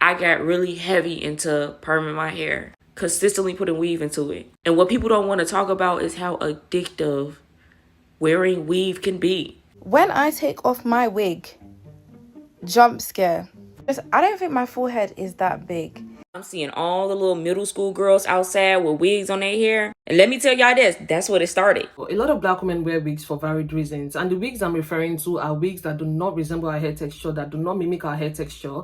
I got really heavy into perming my hair, consistently putting weave into it. And what people don't want to talk about is how addictive wearing weave can be. When I take off my wig, jump scare. I don't think my forehead is that big. I'm seeing all the little middle school girls outside with wigs on their hair. And let me tell y'all this, that's where it started. A lot of black women wear wigs for varied reasons, and the wigs I'm referring to are wigs that do not resemble our hair texture, that do not mimic our hair texture,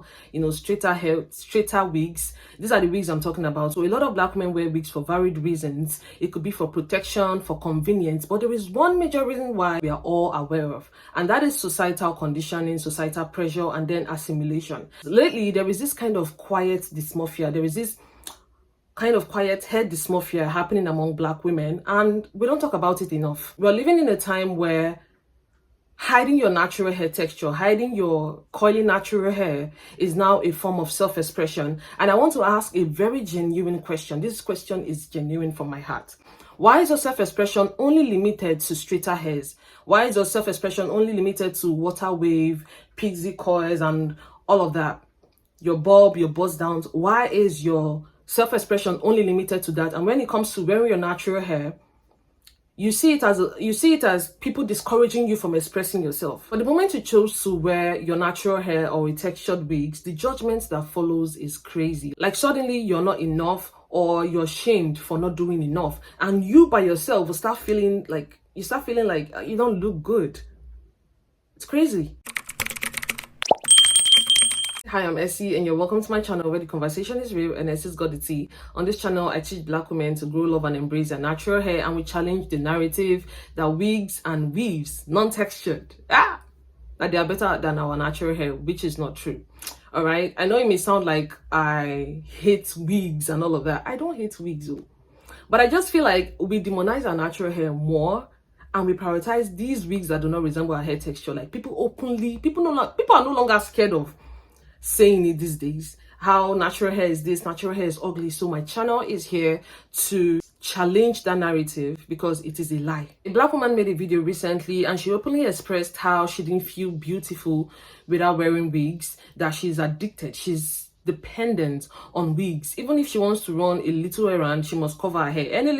straighter wigs. These are the wigs I'm talking about. So a lot of black women wear wigs for varied reasons. It could be for protection, for convenience, but there is one major reason why we are all aware of, and that is societal conditioning, societal pressure, and then assimilation. Lately, there is this kind of quiet dysmorphia. There is this kind of quiet head dysmorphia happening among black women, and we don't talk about it enough. We're living in a time where hiding your natural hair texture, hiding your coily natural hair is now a form of self-expression. And I want to ask a very genuine question. This question is genuine from my heart. Why is your self-expression only limited to straighter hairs? Why is your self-expression only limited to water wave, pixie coils, and all of that? Your bob, your buzz downs. Why is your self-expression only limited to that? And when it comes to wearing your natural hair, you see it as people discouraging you from expressing yourself. But the moment you chose to wear your natural hair or a textured wigs, the judgment that follows is crazy. Like suddenly you're not enough, or you're shamed for not doing enough, and you by yourself will start feeling like you don't look good. It's crazy. Hi, I'm Essie, and you're welcome to my channel where the conversation is real and Essie's got the tea. On this channel, I teach black women to grow, love, and embrace their natural hair, and we challenge the narrative that wigs and weaves, non-textured, that they are better than our natural hair, which is not true. All right, I know it may sound like I hate wigs and all of that. I don't hate wigs, though. But I just feel like we demonize our natural hair more, and we prioritize these wigs that do not resemble our hair texture. Like people are no longer scared of saying it these days, how natural hair is this, natural hair is ugly. So my channel is here to challenge that narrative because it is a lie. A black woman made a video recently and she openly expressed how she didn't feel beautiful without wearing wigs, that she's addicted, she's dependent on wigs. Even if she wants to run a little errand, she must cover her hair. Any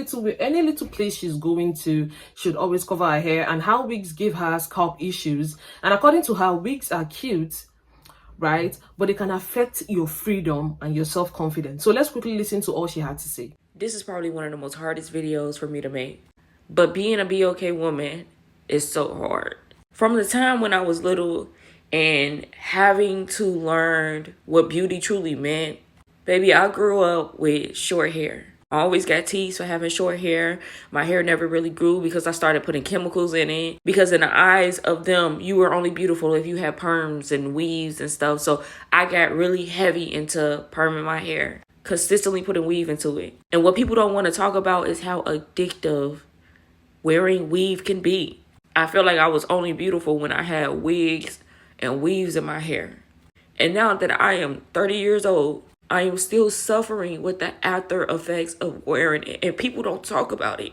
little place she's going to should always cover her hair, and how wigs give her scalp issues. And according to her, wigs are cute, right? But it can affect your freedom and your self-confidence. So let's quickly listen to all she had to say. This is probably one of the most hardest videos for me to make. But being a BOK woman is so hard. From the time when I was little and having to learn what beauty truly meant, baby, I grew up with short hair. I always got teased for having short hair. My hair never really grew because I started putting chemicals in it. Because in the eyes of them, you were only beautiful if you had perms and weaves and stuff. So I got really heavy into perming my hair, consistently putting weave into it. And what people don't want to talk about is how addictive wearing weave can be. I feel like I was only beautiful when I had wigs and weaves in my hair. And now that I am 30 years old, I am still suffering with the after effects of wearing it, and people don't talk about it.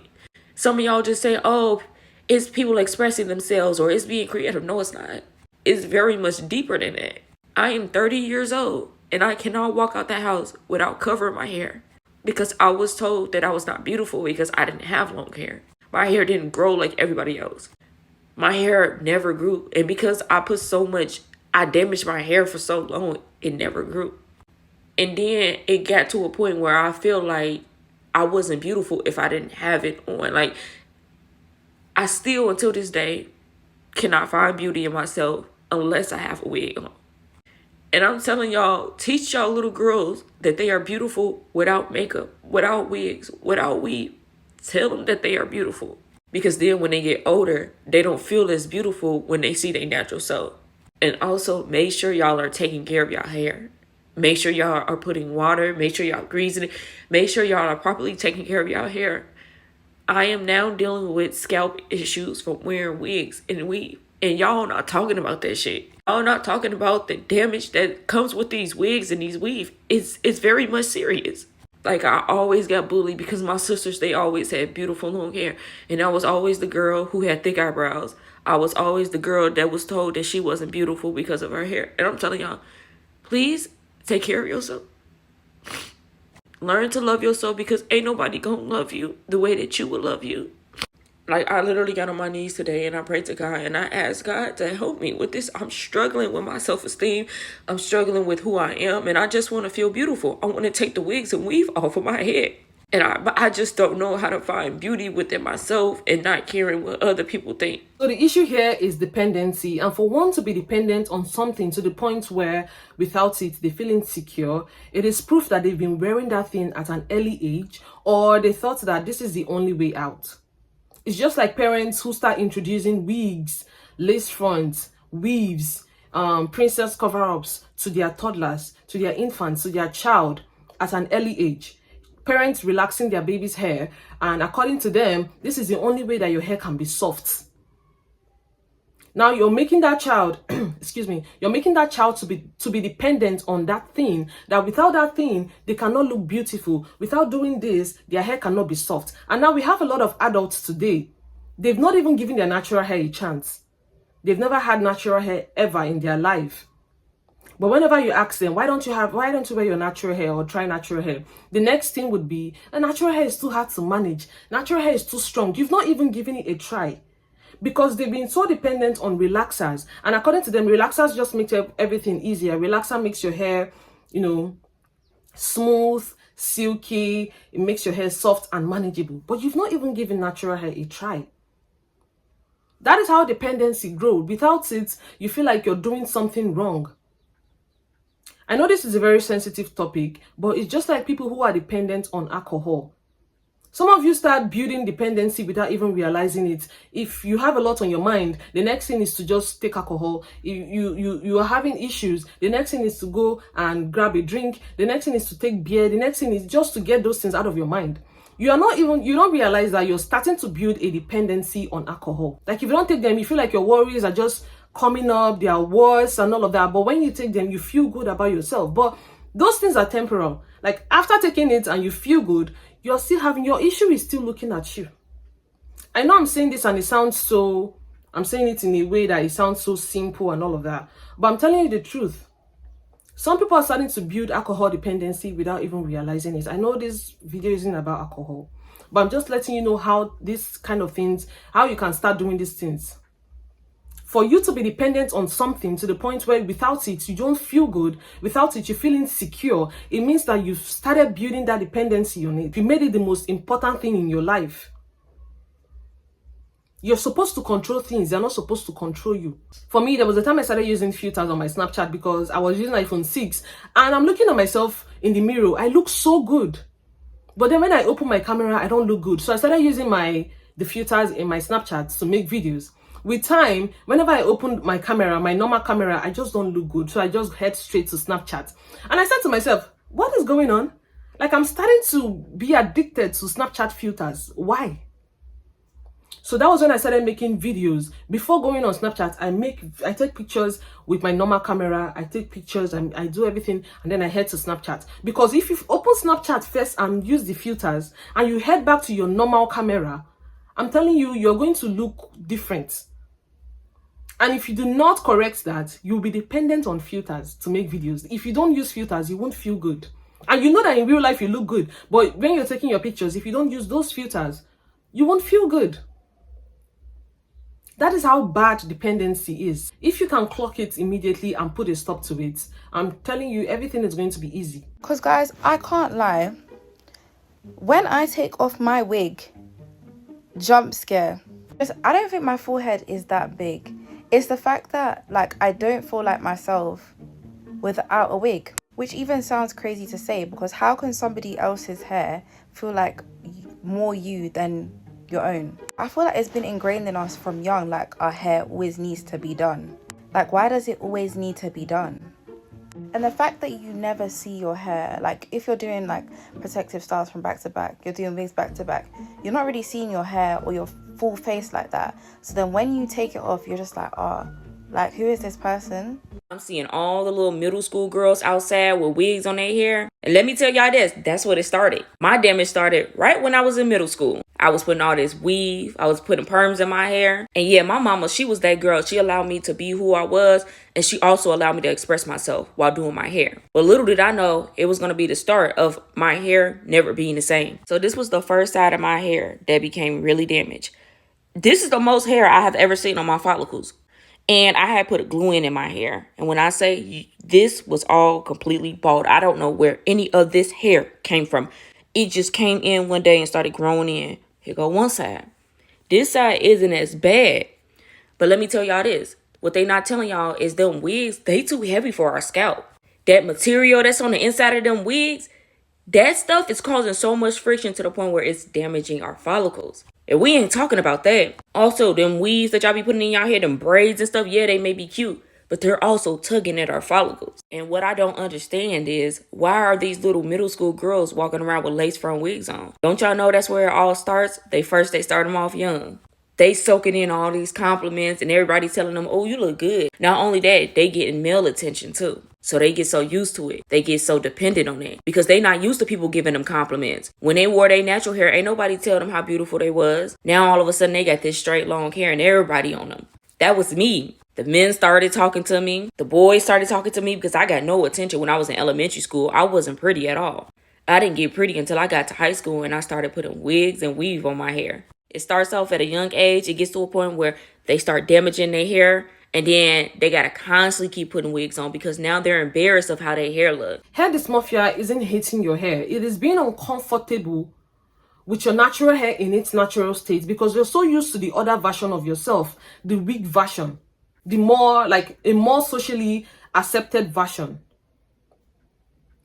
Some of y'all just say, oh, it's people expressing themselves or it's being creative. No, it's not. It's very much deeper than that. I am 30 years old and I cannot walk out the house without covering my hair because I was told that I was not beautiful because I didn't have long hair. My hair didn't grow like everybody else. My hair never grew, and because I damaged my hair for so long, it never grew. And then it got to a point where I feel like I wasn't beautiful if I didn't have it on. Like, I still, until this day, cannot find beauty in myself unless I have a wig on. And I'm telling y'all, teach y'all little girls that they are beautiful without makeup, without wigs, without weave. Tell them that they are beautiful. Because then when they get older, they don't feel as beautiful when they see their natural self. And also, make sure y'all are taking care of y'all hair. Make sure y'all are putting water. Make sure y'all greasing it. Make sure y'all are properly taking care of y'all hair. I am now dealing with scalp issues from wearing wigs and weave. And y'all not talking about that shit. Y'all not talking about the damage that comes with these wigs and these weave. It's very much serious. Like, I always got bullied because my sisters, they always had beautiful long hair. And I was always the girl who had thick eyebrows. I was always the girl that was told that she wasn't beautiful because of her hair. And I'm telling y'all, please Take care of yourself. Learn to love yourself, because ain't nobody gonna love you the way that you would love you. Like, I literally got on my knees today and I prayed to God and I asked God to help me with this. I'm struggling with my self-esteem. I'm struggling with who I am, and I just want to feel beautiful. I want to take the wigs and weave off of my head. And I just don't know how to find beauty within myself and not caring what other people think. So the issue here is dependency, and for one to be dependent on something to the point where without it they feel insecure, it is proof that they've been wearing that thing at an early age, or they thought that this is the only way out. It's just like parents who start introducing wigs, lace fronts, weaves, princess cover-ups to their toddlers, to their infants, to their child at an early age. Parents relaxing their baby's hair, and according to them, this is the only way that your hair can be soft. Now you're making that child, excuse me, you're making that child to be dependent on that thing, that without that thing, they cannot look beautiful. Without doing this, their hair cannot be soft. And now we have a lot of adults today. They've not even given their natural hair a chance. They've never had natural hair ever in their life. But whenever you ask them, why don't you wear your natural hair or try natural hair? The next thing would be, natural hair is too hard to manage. Natural hair is too strong. You've not even given it a try. Because they've been so dependent on relaxers. And according to them, relaxers just make everything easier. Relaxer makes your hair, smooth, silky. It makes your hair soft and manageable. But you've not even given natural hair a try. That is how dependency grows. Without it, you feel like you're doing something wrong. I know this is a very sensitive topic, but it's just like people who are dependent on alcohol. Some of you start building dependency without even realizing it. If you have a lot on your mind, the next thing is to just take alcohol. You are having issues, the next thing is to go and grab a drink. The next thing is to take beer. The next thing is just to get those things out of your mind. You don't realize that you're starting to build a dependency on alcohol. Like, if you don't take them, you feel like your worries are just coming up, they are worse and all of that. But when you take them, you feel good about yourself. But those things are temporal. Like, after taking it and you feel good, you're still having, your issue is still looking at you. I know I'm saying this and I'm saying it in a way that it sounds so simple and all of that. But I'm telling you the truth. Some people are starting to build alcohol dependency without even realizing it. I know this video isn't about alcohol, but I'm just letting you know how this kind of things, how you can start doing these things. For you to be dependent on something to the point where without it, you don't feel good, without it, you feel insecure, it means that you've started building that dependency on it. You made it the most important thing in your life. You're supposed to control things. They're not supposed to control you. For me, there was a time I started using filters on my Snapchat because I was using iPhone 6 and I'm looking at myself in the mirror. I look so good. But then when I open my camera, I don't look good. So I started using the filters in my Snapchat to make videos. With time, whenever I opened my camera, my normal camera, I just don't look good. So I just head straight to Snapchat. And I said to myself, what is going on? Like, I'm starting to be addicted to Snapchat filters. Why? So that was when I started making videos. Before going on Snapchat, I take pictures with my normal camera. I take pictures and I do everything, and then I head to Snapchat. Because if you open Snapchat first and use the filters and you head back to your normal camera, I'm telling you, you're going to look different. And if you do not correct that, you'll be dependent on filters to make videos. If you don't use filters, you won't feel good. And you know that in real life you look good. But when you're taking your pictures, if you don't use those filters, you won't feel good. That is how bad dependency is. If you can clock it immediately and put a stop to it, I'm telling you, everything is going to be easy. Because guys, I can't lie. When I take off my wig, jump scare. I don't think my forehead is that big. It's the fact that, like, I don't feel like myself without a wig. Which even sounds crazy to say, because how can somebody else's hair feel like more you than your own? I feel like it's been ingrained in us from young, like our hair always needs to be done. Like, why does it always need to be done? And the fact that you never see your hair, like if you're doing like protective styles from back to back, you're doing wigs back to back, you're not really seeing your hair or your full face like that. So then when you take it off, you're just like, oh, like, who is this person? I'm seeing all the little middle school girls outside with wigs on their hair. And let me tell y'all this, that's what it started. My damage started right when I was in middle school. I was putting all this weave. I was putting perms in my hair. And yeah, my mama, she was that girl. She allowed me to be who I was. And she also allowed me to express myself while doing my hair. But little did I know it was going to be the start of my hair never being the same. So this was the first side of my hair that became really damaged. This is the most hair I have ever seen on my follicles. And I had put a glue in my hair. And when I say this was all completely bald, I don't know where any of this hair came from. It just came in one day and started growing in. Here go one side. This side isn't as bad. But let me tell y'all this. What they not telling y'all is them wigs, they too heavy for our scalp. That material that's on the inside of them wigs, that stuff is causing so much friction to the point where it's damaging our follicles. And we ain't talking about that. Also, them weaves that y'all be putting in y'all hair, them braids and stuff, yeah, they may be cute, but they're also tugging at our follicles. And what I don't understand is, why are these little middle school girls walking around with lace front wigs on? Don't y'all know that's where it all starts? They start them off young. They soaking in all these compliments and everybody telling them, oh, you look good. Not only that, they getting male attention too. So they get so used to it. They get so dependent on it because they not used to people giving them compliments. When they wore their natural hair, ain't nobody tell them how beautiful they was. Now all of a sudden they got this straight long hair and everybody on them. That was me. The men started talking to me. The boys started talking to me because I got no attention when I was in elementary school. I wasn't pretty at all. I didn't get pretty until I got to high school and I started putting wigs and weave on my hair. It starts off at a young age. It gets to a point where they start damaging their hair. And then they got to constantly keep putting wigs on because now they're embarrassed of how their hair look. Hair dysmorphia isn't hating your hair. It is being uncomfortable with your natural hair in its natural state because you're so used to the other version of yourself, the wig version, the more like a more socially accepted version.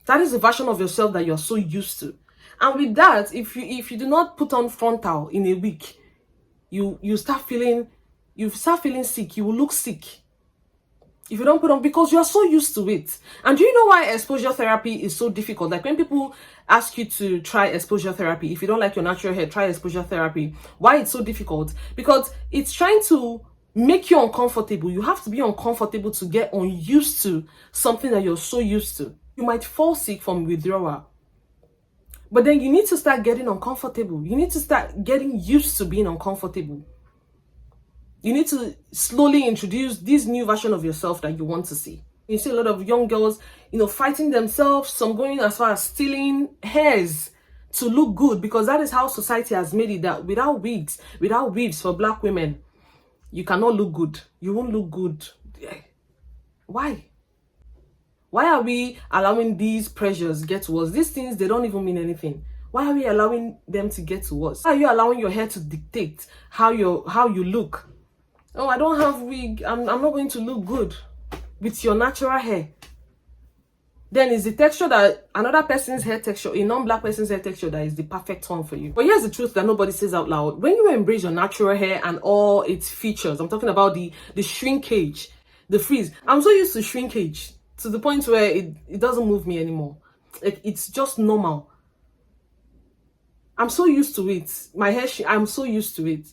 That is the version of yourself that you're so used to. And with that, if you do not put on frontal in a week, you start feeling sick. You will look sick if you don't put on because you are so used to it. And do you know why exposure therapy is so difficult? Like when people ask you to try exposure therapy, if you don't like your natural hair, try exposure therapy. Why it's so difficult? Because it's trying to make you uncomfortable. You have to be uncomfortable to get unused to something that you're so used to. You might fall sick from withdrawal. But then you need to start getting uncomfortable. You need to start getting used to being uncomfortable. You need to slowly introduce this new version of yourself that you want to see. You see a lot of young girls, fighting themselves, some going as far as stealing hairs to look good because that is how society has made it that without wigs, without weaves for black women, you cannot look good. You won't look good. Why? Why are we allowing these pressures get to us? These things, they don't even mean anything. Why are we allowing them to get to us? Why are you allowing your hair to dictate how you look? Oh, I don't have wig. I'm not going to look good with your natural hair. Then it's the texture that another person's hair texture, a non-black person's hair texture that is the perfect one for you. But here's the truth that nobody says out loud. When you embrace your natural hair and all its features, I'm talking about the shrinkage, the frizz. I'm so used to shrinkage to the point where it doesn't move me anymore. Like it's just normal. I'm so used to it. My hair, I'm so used to it.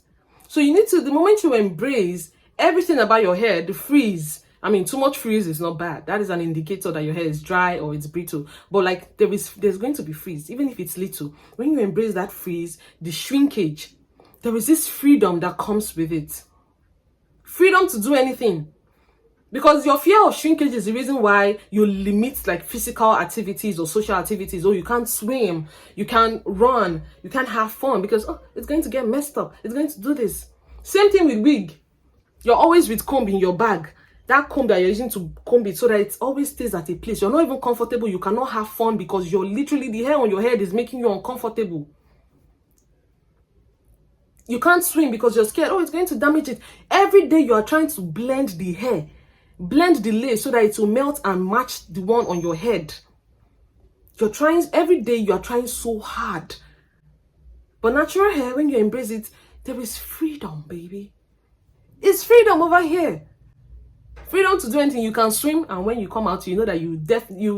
So you need to, the moment you embrace everything about your hair, the frizz, too much frizz is not bad. That is an indicator that your hair is dry or it's brittle. But like there's going to be frizz, even if it's little. When you embrace that frizz, the shrinkage, there is this freedom that comes with it. Freedom to do anything. Because your fear of shrinkage is the reason why you limit like physical activities or social activities. Oh, you can't swim, you can't run, you can't have fun because it's going to get messed up. It's going to do this. Same thing with wig. You're always with comb in your bag. That comb that you're using to comb it so that it always stays at a place. You're not even comfortable. You cannot have fun because you're literally, the hair on your head is making you uncomfortable. You can't swim because you're scared. Oh, it's going to damage it. Every day you are trying to blend the hair. Blend the lace so that it will melt and match the one on your head. Every day you are trying so hard. But natural hair, when you embrace it, there is freedom, baby. It's freedom over here. Freedom to do anything. You can swim, and when you come out, you know that you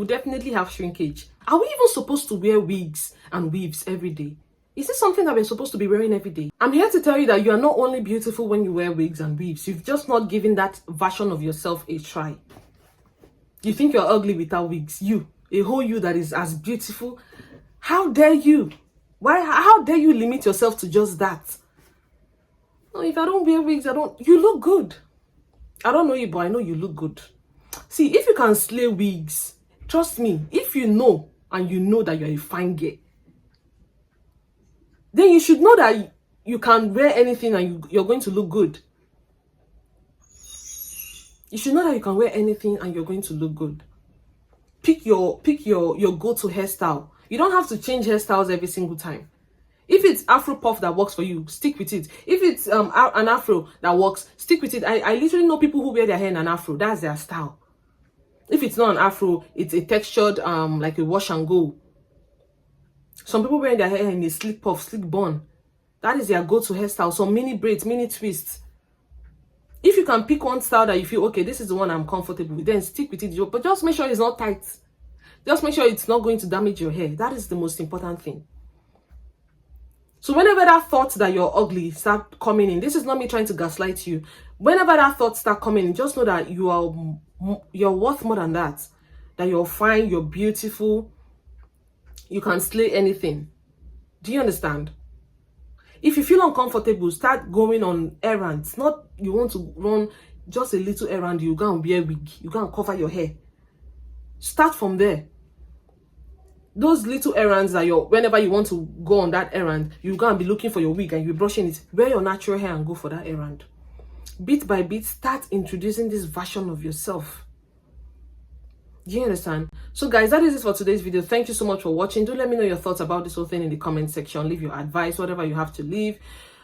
definitely have shrinkage. Are we even supposed to wear wigs and weaves every day? Is this something that we're supposed to be wearing every day? I'm here to tell you that you are not only beautiful when you wear wigs and weaves. You've just not given that version of yourself a try. You think you're ugly without wigs. You, a whole you that is as beautiful. How dare you How dare you limit yourself to just that? No, if I don't wear wigs, you look good. I don't know you, but I know you look good. See, if you can slay wigs, trust me, if you know and you know that you're a fine girl, then you should know that you can wear anything and you're going to look good. You should know that you can wear anything and you're going to look good. Pick your go-to hairstyle. You don't have to change hairstyles every single time. If it's Afro puff that works for you, stick with it. If it's an Afro that works, stick with it. I literally know people who wear their hair in an Afro. That's their style. If it's not an Afro, it's a textured, like a wash and go. Some people wear their hair in a slick puff, slick bun. That is their go-to hairstyle. Some mini braids, mini twists. If you can pick one style that you feel, okay, this is the one I'm comfortable with, then stick with it. But just make sure it's not tight. Just make sure it's not going to damage your hair. That is the most important thing. So whenever that thought that you're ugly start coming in, this is not me trying to gaslight you. Whenever that thought start coming in, just know that you're worth more than that. That you're fine, you're beautiful, you can slay anything. Do you understand? If you feel uncomfortable, start going on errands. Not you want to run just a little errand, you go and wear a wig, you go and cover your hair. Start from there. Those little errands that whenever you want to go on that errand, you go and be looking for your wig and you're brushing it. Wear your natural hair and go for that errand. Bit by bit, start introducing this version of yourself. Do you understand? So guys, that is it for today's video. Thank you so much for watching. Do let me know your thoughts about this whole thing in the comment section. Leave your advice, whatever you have to leave.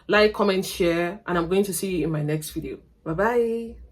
Like, comment, share, and I'm going to see you in my next video. Bye bye.